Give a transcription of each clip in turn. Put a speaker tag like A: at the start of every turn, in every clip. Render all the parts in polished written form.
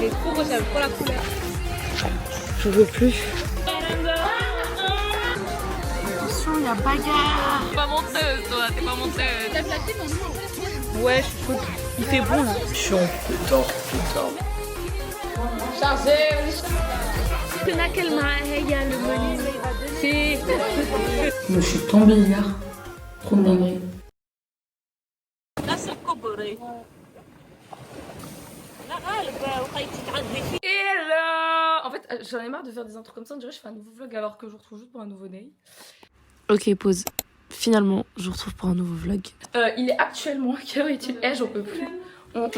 A: Il est trop beau, j'aime trop la couleur.
B: Je veux plus.
A: Attention, il y a bagarre. T'es pas menteuse, toi, t'es pas menteuse. T'as placé mon nom. Ouais, je suis chaude. Il fait bon là.
B: Chiant, putain.
A: Chargé. Le menu. Si.
B: Je me suis tombée hier. Trop de dinguerie.
A: Hello. En fait, j'en ai marre de faire des intros comme ça. On dirait que je fais un nouveau vlog alors que je vous retrouve juste pour un nouveau day. Ok, pause. Finalement, je vous retrouve pour un nouveau vlog. Il est actuellement, quelle heure est-il? J'en peux plus. On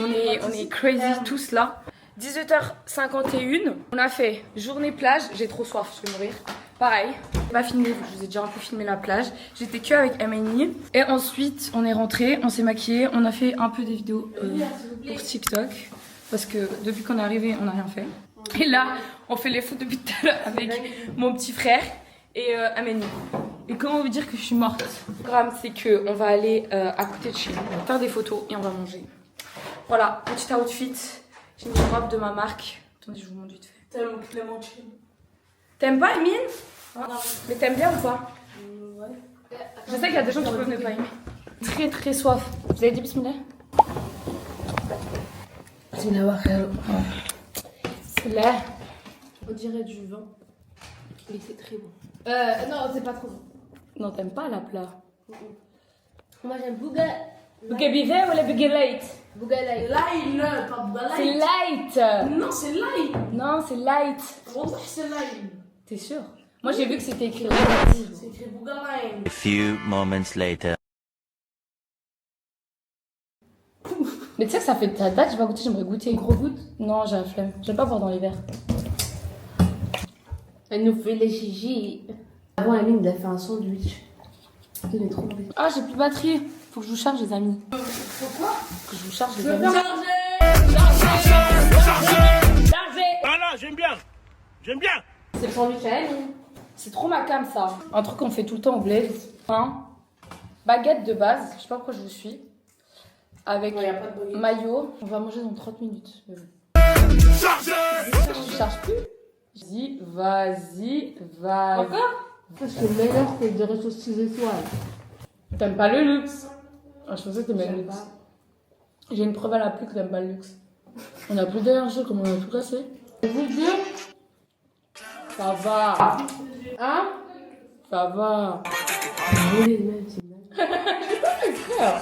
A: est crazy tous là. 18h51. On a fait journée plage. J'ai trop soif, je vais mourir. Pareil. J'ai pas filmé, je vous ai déjà un peu filmé la plage. J'étais que avec Amani. Et ensuite, on est rentré, on s'est maquillé. On a fait un peu des vidéos pour TikTok. Parce que depuis qu'on est arrivé, on n'a rien fait. Et là, on fait les photos depuis tout à l'heure avec mon petit frère et Amani. Et comment vous dire que je suis morte? Le programme, c'est qu'on va aller à côté de chez nous, on va faire des photos et on va manger. Voilà, petit outfit. J'ai une robe de ma marque. Attendez, je vous montre vite fait.
B: Tellement clémentine.
A: T'aimes pas, Emine? Non. Mais t'aimes bien ou pas? Ouais. Je sais qu'il y a des gens qui peuvent ne pas aimer. Très très soif. Vous avez dit bismillah?
B: C'est la warrior.
A: C'est là.
B: On dirait du vin. Mais c'est très bon.
C: Non, c'est pas trop bon.
A: Non, t'aimes pas la plat.
C: Moi j'aime Bouga.
A: Bouga bivet ou la Bouga light?
C: Bouga light.
B: Light, pas Bouga
A: C'est
B: light.
A: light.
B: Non, c'est light.
A: Non, c'est light.
B: Wallah, c'est light.
A: T'es sûr? Moi j'ai vu que c'était écrit light.
B: C'est écrit Bouga light.
D: A few moments later.
A: Mais tu sais que ça fait ta date, j'ai pas goûté, j'aimerais goûter. Gros goutte? Non, j'ai la flemme. J'aime pas boire dans l'hiver.
C: Elle nous fait les gigi. Avant, Amine, elle a fait un sandwich. Il est trop mauvais.
A: Ah, j'ai plus de batterie. Faut que je vous charge, les amis.
B: Pourquoi?
A: Faut que je vous charge, les amis.
E: Ah là, j'aime bien. J'aime bien.
C: C'est le sandwich à Amine.
A: C'est trop ma cam, ça. Un truc qu'on fait tout le temps au bled. Hein? Baguette de base. Je sais pas pourquoi je vous suis. Avec
B: y a pas de baguette.
A: maillot. On va manger dans 30 minutes. Je charge plus. Vas-y.
C: Encore? Parce que le meilleur, c'est de rester aux 6 étoiles.
A: T'aimes pas le luxe? Ah, je pensais que t'aimais le
C: J'aime
A: luxe.
C: pas.
A: J'ai une preuve à l'appui que t'aimes pas le luxe. On a plus d'énergie, comme on a tout cassé.
C: Je vous jure.
A: Ça va.
C: Hein?
A: Ça va.
C: Oui, même, c'est bien.
A: Frère,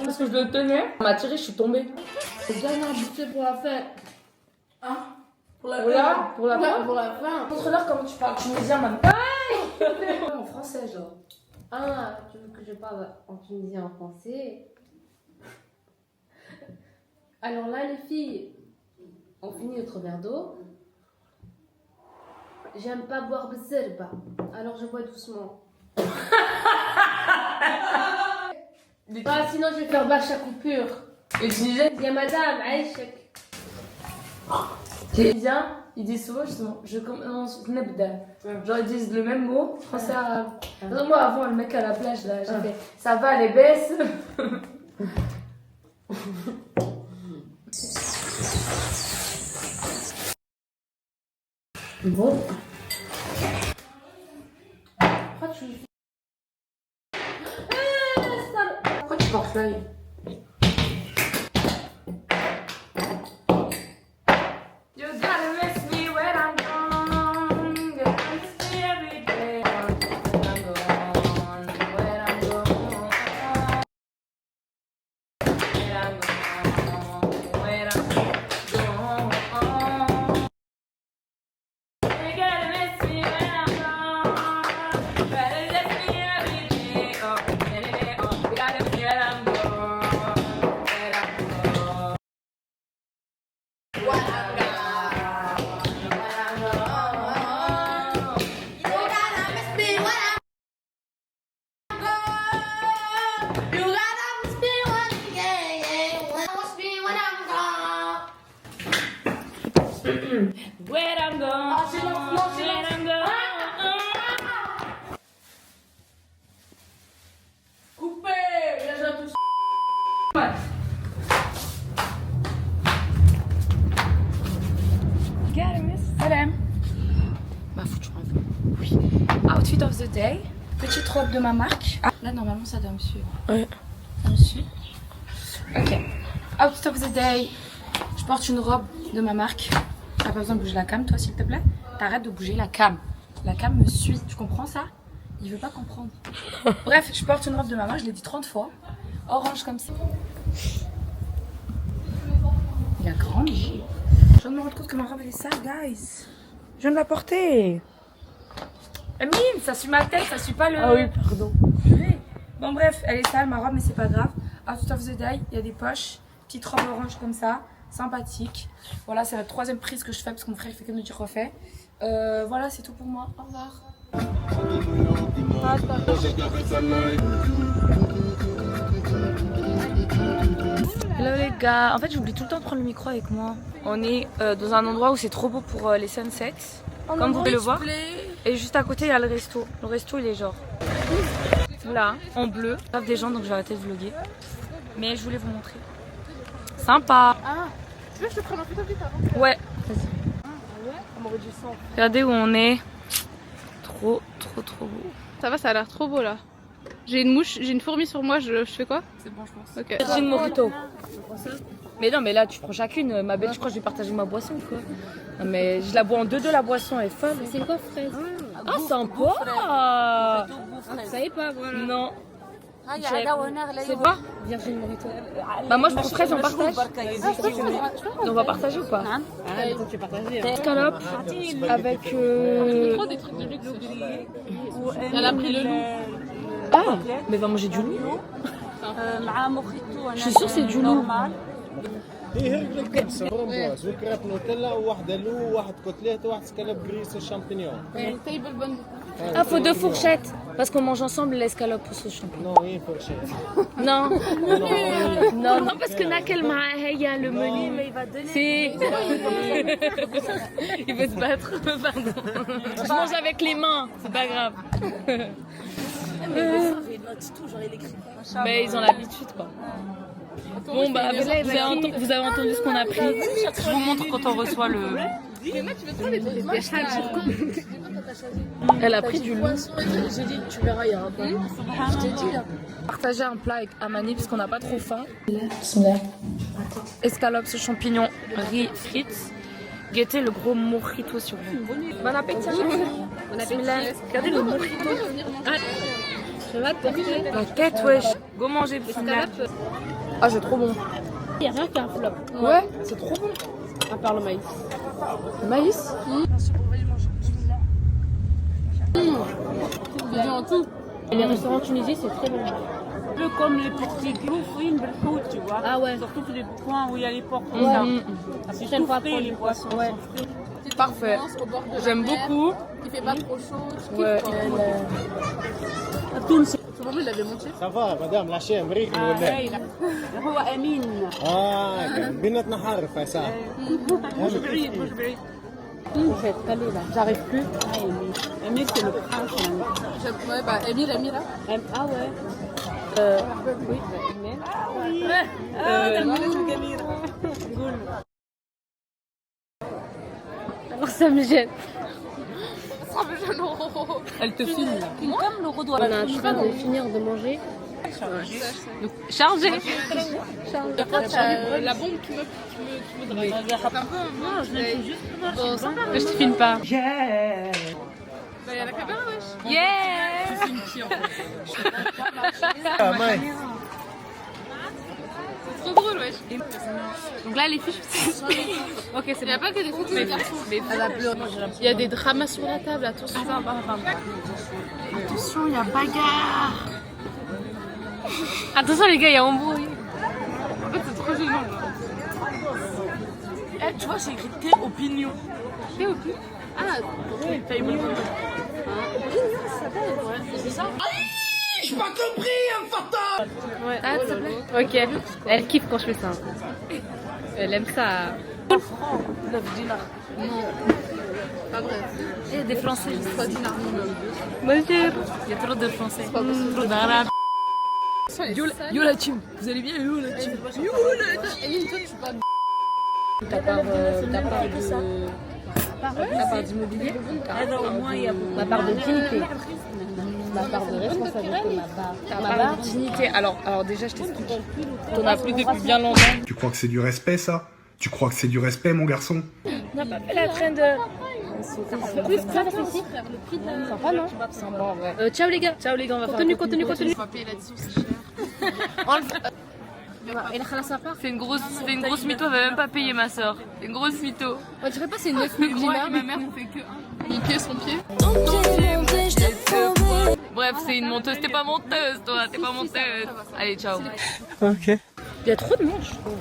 A: parce que je le tenais, on m'a tiré, je suis tombée.
C: C'est bien invité pour la fête.
B: Hein? Pour la
A: Voilà, pour la fin.
C: Pour la fin.
A: Montre-leur comment tu parles tunisien, même. En français, genre.
C: Ah, tu veux que je parle en tunisien en français? Alors là, les filles, on finit notre verre d'eau. J'aime pas boire de serba, alors je bois doucement. Ah, sinon je vais faire bâche à coupure.
A: Et tunisien,
C: Il y a madame, Aïchek.
A: tunisien, ils disent souvent justement, je commence nabda. Genre ils disent le même mot, français arabe. Non, moi avant, le mec à la plage, là, j'ai fait, ça va les baisses.
C: Bon.
A: Pourquoi tu portes l'œil? You gotta miss me when I'm gone. You gotta miss me every day. When I'm gone, when I'm gone. When I'm gone, when I'm gone. You gotta miss me when I'm gone. You gotta miss me every day. Oh, any day. Oh, you gotta miss me when I'm gone. When I'm gone. When I'm gone, when I'm gone.
B: Coupé. Viens, j'ai tout.
A: Outfit of the day. Petite robe de ma marque. Ah, là normalement ça doit me suivre.
B: Ouais.
A: Ça me suit. Ok. Outfit of the day. Je porte une robe de ma marque. T'as pas besoin de bouger la cam toi s'il te plaît. T'arrêtes de bouger la cam. La cam me suit. Tu comprends ça? Il veut pas comprendre. Bref, je porte une robe de ma marque. Je l'ai dit 30 fois. Orange comme ça. Il a grandi. Je viens de me rendre compte que ma robe elle est sale, guys. Je viens de la porter. Amine, ça suit ma tête, ça suit pas le...
B: Ah oui, pardon.
A: Bon bref, elle est sale ma robe mais c'est pas grave. Outfit of the day, il y a des poches. Petite robe orange comme ça, sympathique. Voilà, c'est la 3e prise que je fais parce que mon frère il fait que me dire refait. Voilà, c'est tout pour moi. Au revoir. Hello les gars, en fait j'oublie tout le temps de prendre le micro avec moi. On est dans un endroit où c'est trop beau pour les sunsets, comme vous pouvez le voir. Et juste à côté il y a le resto. Le resto il est genre là, en bleu. Il y a des gens donc je vais arrêter de vlogger. Mais je voulais vous montrer. Sympa.
C: Ah, tu veux que je te prenne un photo plus tard?
A: Ouais.
C: Ah ouais? On m'aurait dû sang.
A: Regardez où on est. Trop beau.
C: Ça va, ça a l'air trop beau là. J'ai une mouche, j'ai une fourmi sur moi, je fais quoi?
A: C'est bon je pense.
C: Ok.
A: C'est une mojito. Mais non mais là tu prends chacune. Ma belle je crois que je vais partager ma boisson quoi. Non, mais je la bois en 2-2 la boisson, elle est folle.
C: C'est quoi fraise?
A: Ah sympa.
C: Vous savez pas, voilà.
A: Non. C'est pas
C: Virgin Morito.
A: Bah moi je prends 13 on partage. On va partager ou pas?
C: Ah, il faut que tu partages.
A: Escalope avec
C: Trop des trucs de luxe. Elle a pris le loup.
A: Ah mais va manger du loup. Je suis sûre que c'est du loup.
F: هي هيك خمسة فرمبواز وكريب نوتيلا وواحدة لو وواحد كوتليت وواحد سكالوب جريس وشامبينيون.
C: Table bun.
A: Ah faut 2 fourchettes parce qu'on mange ensemble l'escalope au champignon.
F: نو هي فرشة.
A: Non. Non parce que Nakel Maheya le menu mais il va donner. Si. Il veut se battre. Pardon. Je mange avec les mains, c'est pas grave. Mais ils ont l'habitude quoi. Bon bah vous avez entendu ce qu'on a pris. Je vous montre quand on reçoit le... Elle a pris du loup.
C: J'ai dit, tu verras, il y aura pas. Je t'ai dit là.
A: Partager un plat avec Amani parce qu'on n'a pas trop faim. Escalope aux champignons, riz, frites. Guettez le gros mojito sur vous. Bon appétit. Bon appétit. Regardez le mojito.
C: Je vais te porter.
A: La tête wesh. Go manger bismillah. Ah c'est trop bon.
C: Il n'y a rien qu'un flop.
A: Ouais, c'est trop bon.
C: À part le maïs.
A: Le maïs.
C: Bien en tout. Les restaurants tunisiens, c'est très bon.
G: Un peu comme les petits fruits, tu vois.
C: Ah ouais.
G: Surtout les coins où il y a les porcs.
C: La prochaine fois,
G: Les poissons sont frits.
A: Parfait. J'aime beaucoup.
C: Il fait pas trop chaud.
A: Ouais.
C: Tout le monde l'avait monté.
F: Ça va مدام العشاء أمريكي ولا؟
G: هو أمين.
F: بيناتنا حر فساعة.
G: مش بعيد.
A: J'arrive plus.
G: Amir, c'est le prince.
C: Ouais, bah, Emile, là.
G: Ah ouais.
A: Oui.
C: Alors ça me gêne.
A: Elle te filme.
G: Comme le
C: On est en train de finir de manger.
A: Chargé.
C: La bombe qui me drague. Non, je l'ai juste
A: Je te filme pas.
C: Bah, il y a la caméra, wesh.
A: Yeah.
C: C'est une qui en fait. C'est trop drôle, wesh.
A: Donc là les fiches. Ok c'est
C: Il n'y a pas que des photos de garçons. Il y a des dramas sur la table, attention.
A: Attention il y a bagarre. Attention les gars il y a embrouille.
C: En fait, c'est trop gênant.
G: Eh, tu vois, j'ai écrit T opinion.
C: Ah, oui, t'as aimé.
G: C'est ça?
A: Ah s'il te plaît. Ok. Elle kiffe quand je fais ça. Elle aime ça.
G: 9 dinars.
C: Pas vrai.
A: Il y a des Français.
C: 3 dinars minimum.
A: Bonjour. Il y a trop de Français. Trop d'Arabes. Yo la team. Vous allez bien? Yo la team.
C: Emile, toi, tu parles.
A: T'as part de...
C: La part d'immobilier.
G: هذا au moins il y a
C: Ma part de dignité. Ma part de responsabilité. Ma part de dignité. Alors déjà, je t'explique. T'en as plus depuis bien longtemps.
H: Tu crois que c'est du respect, ça? Tu crois que c'est du respect, mon garçon?
C: On n'a pas fait la traîne de... Oui, ça fait ici. Sympa, non? Sympa, ouais. Ciao les gars. Ciao les gars, on va faire contenu. On va payer là-dessus, c'est cher.
A: C'est une grosse mytho, elle va même pas payer ma soeur. C'est une grosse mytho.
C: On dirait pas c'est une 9 dinars.
A: Ma mère, on fait que mon pied, son pied. Bref, c'est une monteuse. T'es pas monteuse, toi. T'es pas monteuse. Allez, ciao.
F: Ok.
C: Il y a trop de monde, je trouve.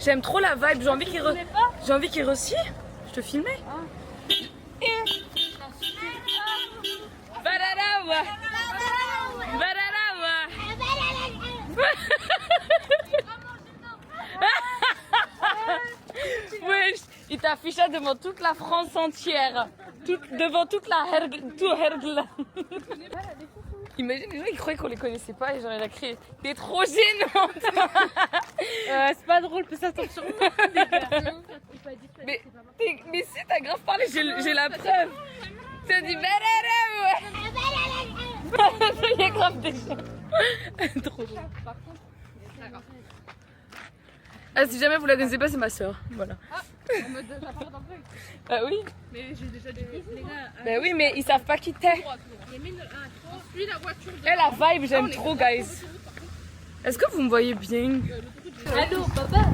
A: J'aime trop la vibe, j'ai envie qu'il re-scie. Je te filmais. Bararawa. Bararawa. Wesh, il t'afficha devant toute la France entière. Devant toute la hergle. Imagine les gens ils croyaient qu'on les connaissait pas et genre il a crié t'es trop gênante.
C: C'est pas drôle, fais attention.
A: mais si t'as grave parlé, j'ai la preuve. T'as dit il y a grave des gens. Trop drôle. Ah, si jamais vous la connaissez pas, c'est ma soeur. Voilà.
C: En mode la part d'un truc.
A: Bah oui.
C: Mais j'ai déjà dit les gars.
A: Bah oui, mais ils savent pas qui t'es.
C: Puis la voiture.
A: Et la vibe, j'aime trop, guys. Est-ce que vous me voyez bien?
C: Allô, papa.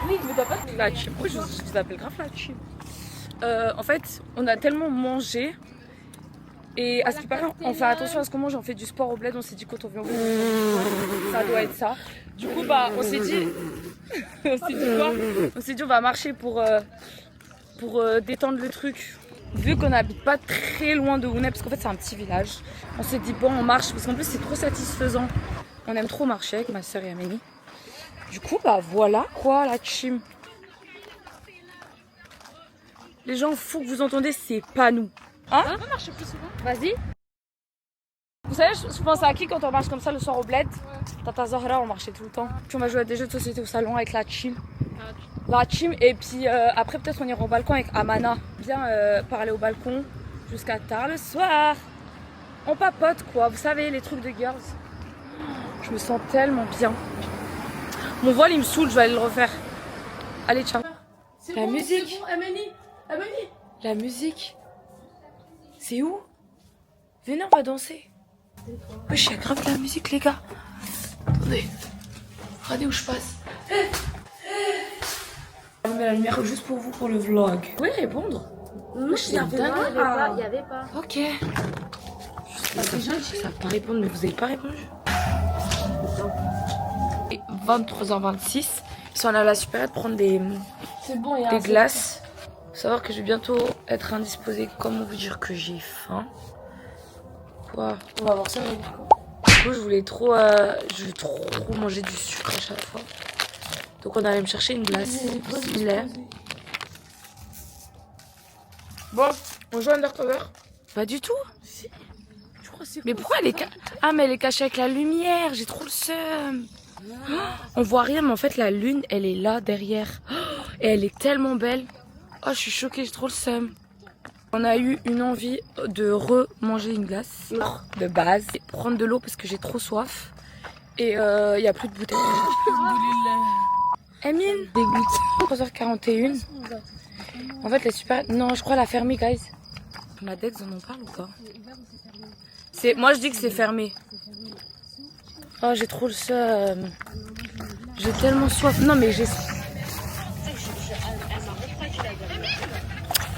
A: Oui, mais t'as pas de la chim. Oui, je vous appelle grave la chim. En fait, on a tellement mangé. Et à ce qui paraît, on fait attention à ce qu'on mange. On fait du sport au bled. On s'est dit quand on vient au bled, ça doit être ça. Du coup, bah, on s'est dit. On s'est dit quoi? On s'est dit on va marcher pour détendre le truc. Vu qu'on n'habite pas très loin de Hounay, parce qu'en fait c'est un petit village, on s'est dit bon on marche, parce qu'en plus c'est trop satisfaisant. On aime trop marcher avec ma soeur et Amélie. Du coup bah voilà quoi la chim. Les gens fous que vous entendez, c'est pas nous. Hein?
C: On va marcher plus souvent. Vas-y.
A: Vous savez, je pense à qui quand on marche comme ça le soir au bled? Tata Zahra, on marchait tout le temps. Puis on va jouer à des jeux de société au salon avec la chim. La chim, et puis après peut-être on ira au balcon avec Amana. Bien parler au balcon jusqu'à tard le soir. On papote quoi, vous savez, les trucs de girls. Je me sens tellement bien. Mon voile il me saoule, je vais aller le refaire. Allez, ciao. La musique.
C: Amélie.
A: La musique. C'est où? Venez, on va danser. Wesh, il y a grave de la musique, les gars. Attendez. Regardez où je passe. Je mets la lumière juste pour vous, pour le vlog. Vous pouvez répondre? Wesh, il y avait
C: pas.
A: Ok. Les gens ils savent pas répondre, mais vous n'avez pas répondu. Et 23h26. Ils sont allés à la supérette prendre des glaces. Faut savoir que je vais bientôt être indisposée. Comment vous dire que j'ai faim? Quoi?
C: On va voir ça.
A: Du coup, je voulais trop manger du sucre à chaque fois. Donc on allait me chercher une glace. Il est. Bon, on joue Undercover? Pas du tout. Si. Mais pourquoi elle est Ah mais elle est cachée avec la lumière. J'ai trop le seum. Oh, on voit rien, mais en fait la lune, elle est là derrière. Oh, et elle est tellement belle. Oh, je suis choquée, j'ai trop le seum. On a eu une envie de remanger une glace de base, et prendre de l'eau parce que j'ai trop soif et il y a plus de bouteilles. Emine, dégoûte. 3h41. En fait, les super. Non, je crois la fermée, guys. La Dex, on en parle ou pas? Moi, je dis que c'est fermé. Oh, j'ai trop le seum. J'ai tellement soif. Non, mais j'ai.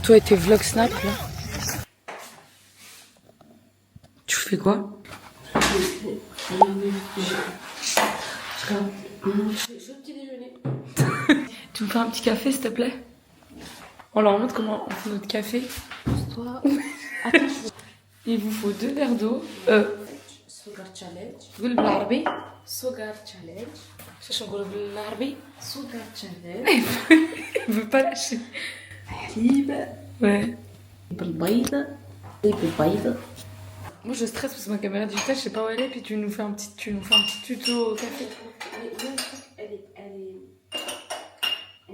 A: Toi et tes vlogs snap là. Tu fais quoi? Tu me fais un petit café s'il te plaît? On leur montre comment on fait notre café. Il vous faut 2 verres d'eau.
C: Sugar challenge.
A: قول بالعربي.
C: Sugar challenge.
A: شو نقول بالعربي؟
C: Sugar challenge.
A: Il veut pas lâcher.
C: حليب
A: Ouais.
C: بالبيض
A: Moi je stresse parce que ma caméra digitale, je sais pas où elle est, puis tu nous fais un petit tuto au café.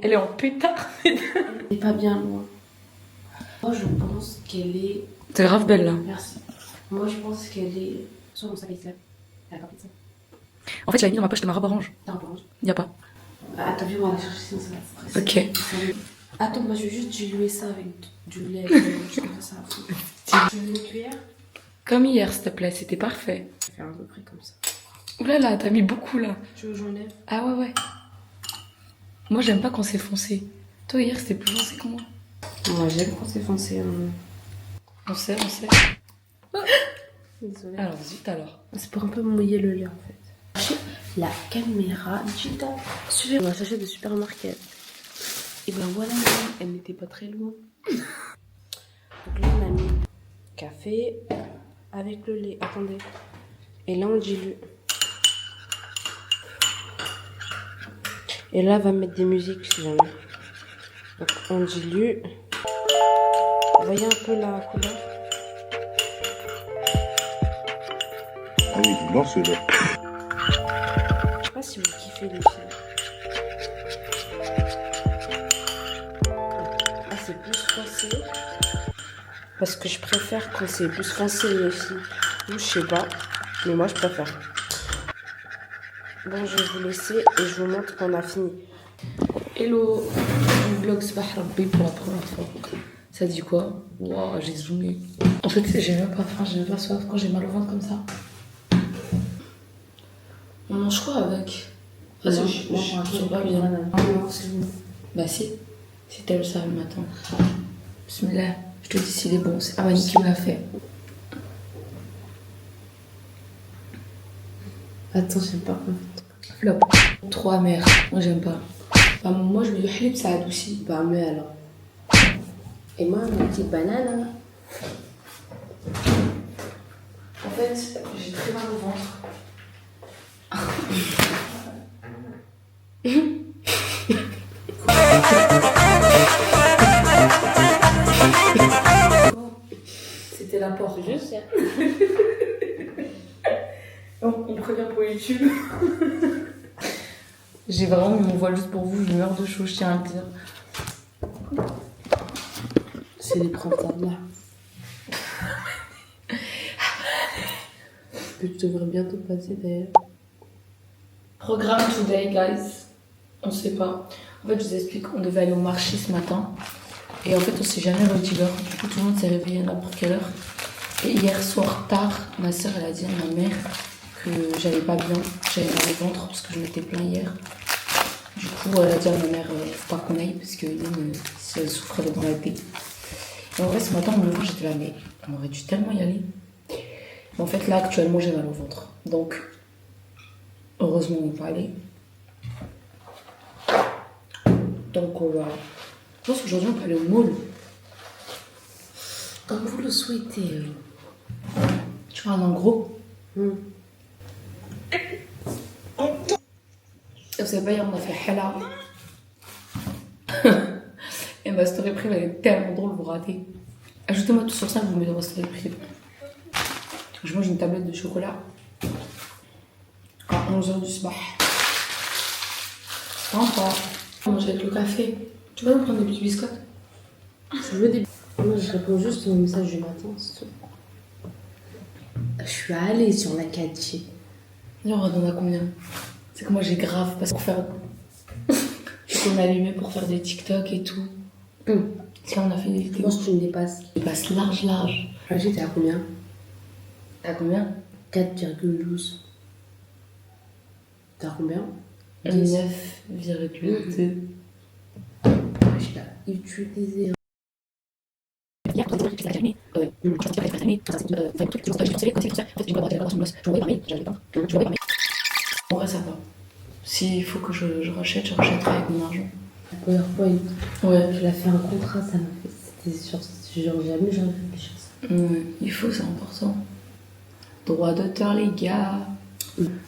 A: Elle est en pétard.
B: Elle est pas bien loin. Moi, je pense qu'elle est...
A: T'es grave belle là.
B: Merci. Moi, je pense qu'elle est... Sur mon sac à Islam. Elle a pas fait ça.
A: En fait, je l'avais mis dans ma poche de ma robe orange.
B: T'as un peu orange.
A: Y a pas.
B: Attends, viens, on va la chercher sinon ça va stresser.
A: Ok.
B: Attends, moi, je vais juste diluer ça avec du lait. Je vais ça à fond. Tu veux une cuillère?
A: Comme hier, s'il te plaît, c'était parfait.
B: Je vais faire à peu près comme ça.
A: Ouh là là, t'as mis beaucoup là.
B: Tu veux que j'enlève?
A: Ah ouais, ouais. Moi, j'aime pas quand c'est foncé. Toi, hier, c'était plus foncé que moi.
B: Moi, j'aime quand c'est foncé.
A: On sait.
B: Désolée.
A: Alors, zut alors.
B: C'est pour un peu mouiller le lait en fait. La caméra digitale. Suivez ma sachet de supermarket. Et ben voilà, elle n'était pas très loin. Donc là, on a mis café avec le lait. Attendez. Et là, on dilue. Et là, elle va mettre des musiques si jamais. Donc, on dilue. Vous voyez un peu la couleur?
F: Ah oui, du blanc, c'est là.
B: Je sais pas si vous kiffez les filles. Ah, c'est plus foncé. Parce que je préfère quand c'est plus foncé les filles. Ou je sais pas. Mais moi, je préfère. Bon, je vais vous laisser et je vous montre qu'on a fini.
A: Hello, je vlog Sabah Rabbi pour la première fois. Ça dit quoi? Waouh, j'ai zoomé. En fait, j'ai même pas faim, j'ai même pas soif quand j'ai mal au ventre comme ça. On mange quoi avec? Vas-y, je suis pas bien.
B: Non, c'est bon.
A: Bah si t'aimes ça le matin. Bismillah, je te dis s'il est bon, c'est Amani qui me l'a fait.
B: Attends, j'aime pas.
A: Flop, trop amer, moi j'aime pas. Bah, moi je mets du halib, ça adoucit.
B: Bah, mais alors. Et moi, ma petite banane.
A: En fait, j'ai très mal au ventre. C'était la porte.
B: Je sais.
A: Donc, on prévient pour YouTube. J'ai vraiment mis mon voile juste pour vous, je meurs de chaud, je tiens à le dire.
B: C'est les printemps là. Tu devrais bientôt passer d'ailleurs.
A: Programme today, guys. On sait pas. En fait, je vous explique, on devait aller au marché ce matin. Et en fait, on s'est jamais redit l'heure. Du coup, tout le monde s'est réveillé à n'importe quelle heure. Et hier soir tard, ma soeur, elle a dit à ma mère que j'allais pas bien. J'avais mal au ventre parce que je m'étais plaint hier. Du coup, elle a dit à ma mère, faut pas qu'on aille parce que si elle souffrait dans la paix. Et en vrai, ce matin, en me levant, j'étais là, mais on aurait dû tellement y aller. Mais en fait, là, actuellement, j'ai mal au ventre. Donc, heureusement, on va aller. Donc, on va... Je pense qu'aujourd'hui, on peut aller au mall.
B: Comme vous le souhaitez.
A: Tu vois, en gros. Vous savez pas, hier, on a fait Hala. Et ma story privée, elle est tellement drôle, vous ratez. Ajoutez-moi tout sur ça, vous mettez dans ma story privée. Je mange une tablette de chocolat à 11h du soir. Sympa. On mange avec le café. Tu vas nous prendre des petits biscottes?
B: Je veux des... Moi, je réponds juste au message du matin, c'est tout. Je suis allée sur la 4G.
A: Et on redonne à combien? C'est que moi j'ai grave parce qu'on faire... qu'on a allumé pour faire des TikTok et tout. Parce qu'on a fait des
B: Je
A: vidéos.
B: pense que tu me dépasses.
A: Je passe large.
B: Ah, j'étais à combien?
A: T'as combien?
B: 4,12. T'as combien?
A: 9,2.
B: Je l'ai utilisé.
A: En vrai, ça va. S'il faut que je rachète, je rachèterai avec mon argent.
B: La première fois,
A: Ouais.
B: je l'ai fait un contrat, ça m'a fait. C'était sur. Genre, jamais j'aurais réfléchi à ça.
A: Ouais, il faut, c'est important. Droit d'auteur, les gars.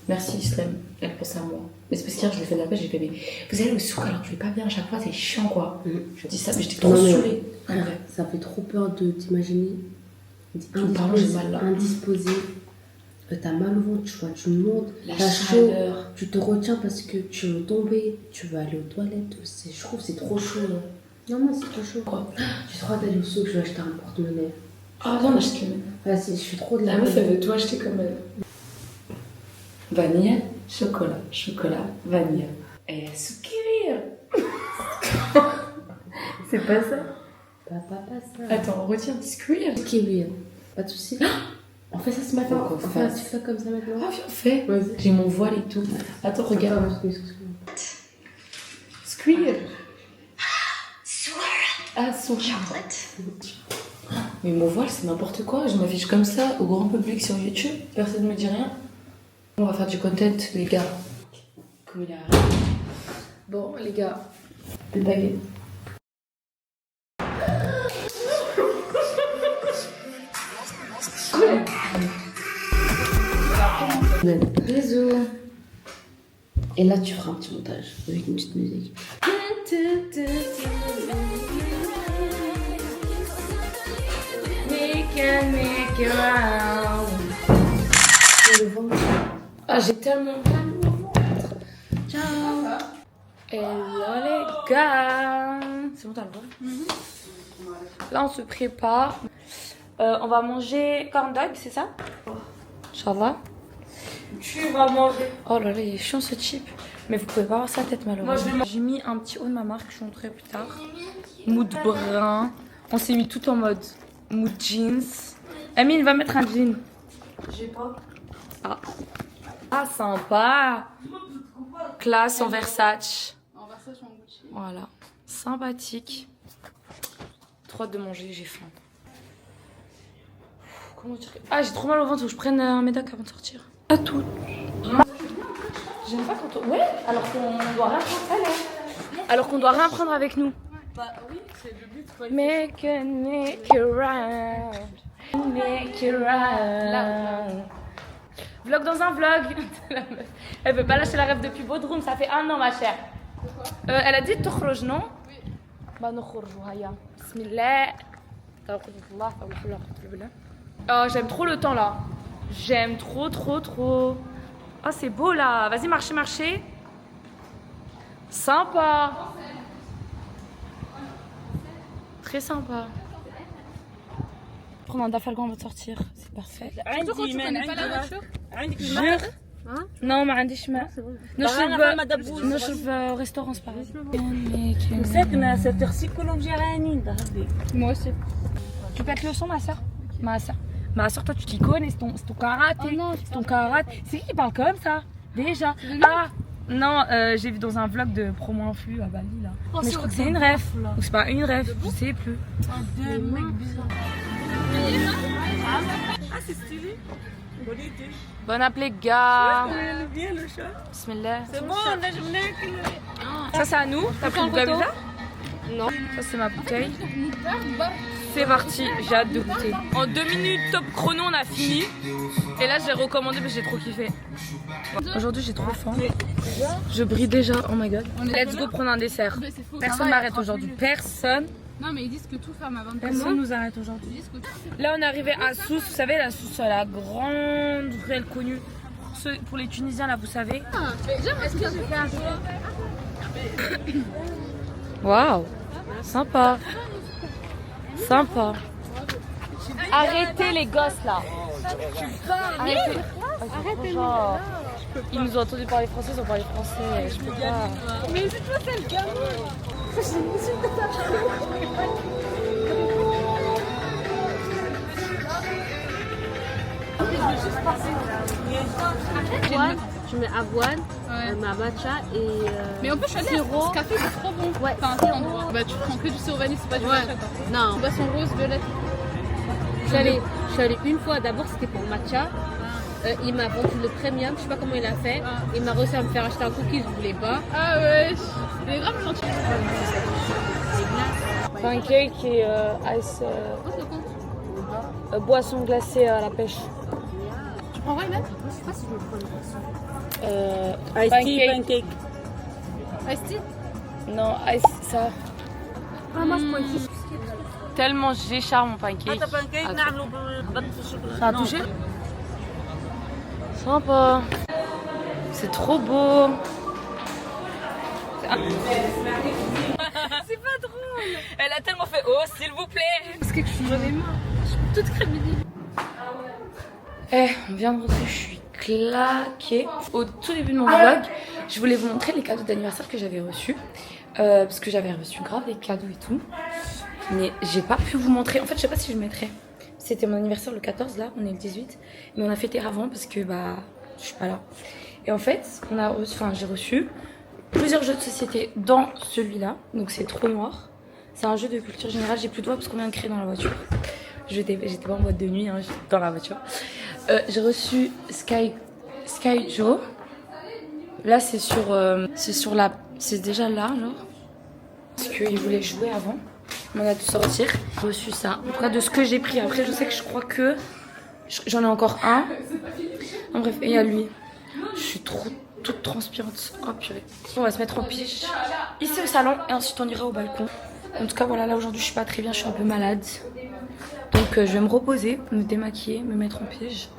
A: Merci, Islam. Elle pense à moi. Mais c'est parce qu'hier, je lui ai fait de la pêche, j'ai fait, mais vous allez au souk alors tu vais pas bien à chaque fois, c'est chiant quoi. Je dis ça, mais j'étais trop
B: Non, mais
A: saoulée.
B: frère, ça fait trop peur de t'imaginer.
A: Pardon, j'ai mal là.
B: Indisposé. T'as mal au ventre, tu vois, tu montes,
A: La
B: t'as chaud,
A: chaleur.
B: tu te retiens parce que tu veux tomber, tu veux aller aux toilettes. Je trouve que c'est trop chaud. Hein. Non, c'est trop chaud.
A: Quoi?
B: J'ai trop hâte d'aller au souk, je vais acheter un porte-monnaie.
A: Ah non, achète le même.
B: Vas-y, je suis trop de la
A: La meuf, elle veut tout acheter comme elle. Vanille, chocolat, chocolat, vanille. Et sourire. C'est pas ça?
B: Pas ça.
A: Attends, retiens, squeal.
B: Kiwi. Pas de soucis. On fait ça ce matin.
A: Faut qu'on
B: On fait un
A: fasse.
B: TikTok comme ça maintenant.
A: Ah, viens, fais.
B: Vas-y.
A: J'ai mon voile et tout. Attends, regarde.
B: Excuse-moi.
A: Squeal. Ah, sourire. Mais mon voile, c'est n'importe quoi. Je m'affiche comme ça au grand public sur YouTube. Personne ne me dit rien. On va faire du content, les gars. Comme il a... Bon, les gars, le baguette.
B: Bisous. Et là, tu feras un petit montage avec une petite musique.
A: Ah, j'ai tellement mal au ventre. Ciao. Hello les gars. C'est bon, t'as le droit. Là, on se prépare. On va manger corn dog, c'est ça? Inch'Allah. Tu vas manger. Oh là là, il est chiant ce type. Mais vous pouvez pas voir sa tête malheureusement. J'ai mis un petit haut de ma marque, je vous montrerai plus tard. Mood brun. On s'est mis tout en mode mood jeans. Amine va mettre un jean. J'ai pas. Ah. Ah, sympa. Classe en Versace.
C: En Versace ou en Gucci.
A: Voilà. Sympathique. Trop hâte de manger, j'ai faim. Comment dire que... Ah, j'ai trop mal au ventre, faut que je prenne un médoc avant de sortir. À tout. J'aime pas quand on... Ouais, alors qu'on doit rien prendre. Alors qu'on doit rien prendre avec nous.
C: Bah oui, c'est le but. Quoi.
A: Make it round. Make it round. Vlog dans un vlog. Elle veut pas lâcher la rêve depuis Bodrum, ça fait 1 an ma chère. Elle a dit تخرج non? Oui. Bah نخرجوا هيا. بسم الله. توكلت الله حول ولا قوة إلا بالله. Oh, j'aime trop le temps là. J'aime trop. Oh, c'est beau là. Vas-y, marchez. Sympa. Très sympa. Prendre un dafalgan avant de sortir, c'est parfait.
C: Surtout quand tu connais pas la voiture.
A: Jure. Non, ما عنديش ماء. نشرب restaurant c'est pareil.
G: مساكنة ستغسل كلهم جيرانين ضربي.
C: Moi aussi.
A: Tu pètes le son, ma soeur? Ma soeur, toi tu t'y connais, c'est ton karaté.
C: Oh non,
A: c'est ton karaté. C'est qui parle comme ça? Déjà. Ah non, j'ai vu dans un vlog de promo influ à Bali là. Mais je crois que c'est une ref. Ou c'est pas une ref, je sais plus.
G: Deux mecs bizarres. Ah, c'est stylé. Bonne idée.
A: Bon appel, gars.
G: Elle est bien le chat.
A: Bismillah.
G: C'est bon, on a jamais
A: Ça, c'est à nous. T'as pris une
C: photo?
A: là? Non. Ça, c'est ma bouteille. C'est parti, j'ai hâte de goûter. En 2 minutes, top chrono, on a fini. Et là, j'ai recommandé parce que j'ai trop kiffé. Aujourd'hui, j'ai trop faim. Je brille déjà, oh my god. Let's go prendre un dessert.
C: Mais c'est faux.
A: Personne m'arrête aujourd'hui. Personne.
C: Non, mais ils disent que tout ferme à 20h.
A: Personne nous arrête aujourd'hui.
C: Ils disent que tout.
A: Là, on est arrivé à Sousse. Vous savez, la Sousse, la grande ruelle connue. Pour les Tunisiens, là, vous savez.
C: Est-ce que j'ai fait un tour?
A: Waouh, sympa. Sympa. Arrêtez les gosses là. Arrêtez. Arrêtez. Ils nous ont entendu parler français, ils ont parlé français. Je peux pas.
C: Mais c'est toi, c'est le gamin.
I: Tu mets avoine, ma matcha et
C: Mais on peut choisir.
I: sirop.
C: Ce café, c'est trop bon.
I: Ouais,
C: Enfin, quel endroit? Bah, tu prends que du sirop vanille, c'est pas du matcha.
I: Non,
C: Boisson rose, violette.
I: je suis allée une fois, d'abord c'était pour matcha. Il m'a vendu le premium, je sais pas comment il a fait. Il m'a réussi à me faire acheter un cookie, je voulais pas.
C: Ah ouais, il est grave gentil.
A: Pancake et ice. Boisson glacée à la pêche.
C: Tu prends quoi, Iman?
I: Je sais pas si je me prends.
G: Ice tea, pancake.
C: Ice tea?
A: Non, ice, ça.
I: Ah, moi je prends ici.
A: tellement j'écharpe mon pancake. Ça a touché? Sympa. C'est trop beau. C'est pas drôle. Elle a tellement fait oh s'il vous plaît. Parce que j'en ai marre. Je suis toute crédible. On vient de rentrer, je suis claquée. Au tout début de mon vlog, je voulais vous montrer les cadeaux d'anniversaire que j'avais reçus. Parce que j'avais reçu grave des cadeaux et tout. Mais j'ai pas pu vous montrer. En fait, je sais pas si je mettrai. C'était mon anniversaire le 14, là, on est le 18. Mais on a fêté avant parce que bah, je suis pas là. Et en fait, j'ai reçu plusieurs jeux de société dans celui-là. Donc c'est trop noir. C'est un jeu de culture générale. J'ai plus de voix parce qu'on vient de créer dans la voiture. J'étais pas en boîte de nuit, hein, j'étais dans la voiture. J'ai reçu Sky Joe. Là, c'est déjà là, genre. Parce qu'il voulait jouer avant. On a dû sortir. J'ai reçu ça. En tout cas, de ce que j'ai pris. Après, je sais que je crois que j'en ai encore un. En bref, et il y a lui. Je suis toute transpirante. Oh purée. On va se mettre en pige ici au salon et ensuite on ira au balcon. En tout cas, voilà, là aujourd'hui, je suis pas très bien. Je suis un peu malade. Donc, je vais me reposer, me démaquiller, me mettre en pige.